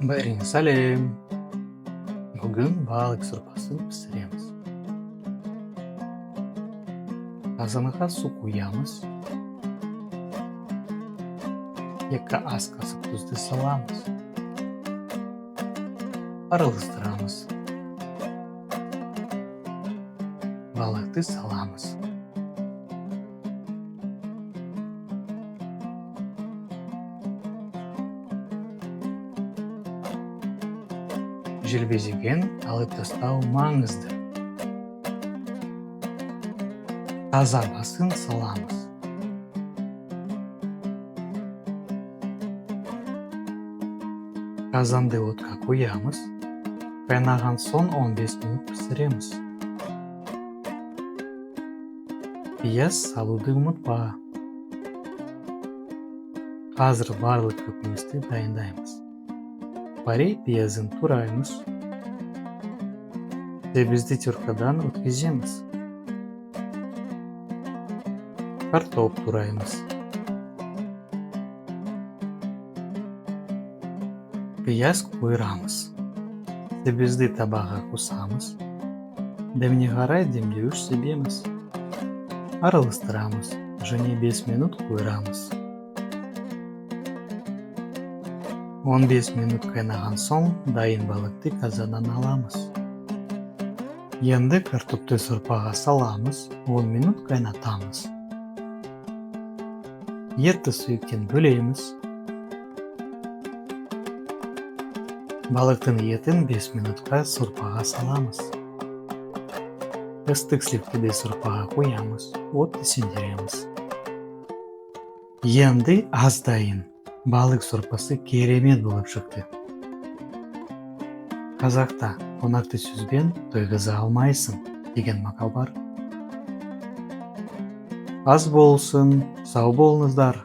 Бәріңе сәлем. Бүгін балық сорпасын пісіреміз. Қазанға су құямыз. 2 ас қасық тұзды саламыз. Араластырамыз. Балықты саламыз. Желбезеген алып тастау маңызды. Таза басын саламыз. Қазанды отқа қоямыз. Қайнаған соң 15 минут пісіреміз. Пияз салуды ұмытпа. Қазір барлық көкөністі дайындаймыз. Парей пиязын тураймыз. Себізді теркадан өткіземіз. Картоп тураймыз. Пияз қойрамыз. Себізді табаға қосамыз. Дәміне қарай демдеуіш себеміз. Араластырамыз. Және 5 минут қойрамыз. 15 минут қайнаған соң дайын балықты қазаннан аламыз. Енді картопты сорпаға саламыз, 10 минут қайнатамыз. Етті сұйықтен бөлейміз. Балықтың етін 5 минутқа сорпаға саламыз. Ыстық сливкіде сорпаға қоямыз, отты сөндіреміз. Енді аз дайын. Балық сорпасы керемет болып шықты. Қазақта қонақты сөзбен тойғыза алмайсың деген мақал бар. Аз болсын, сау болыңыздар.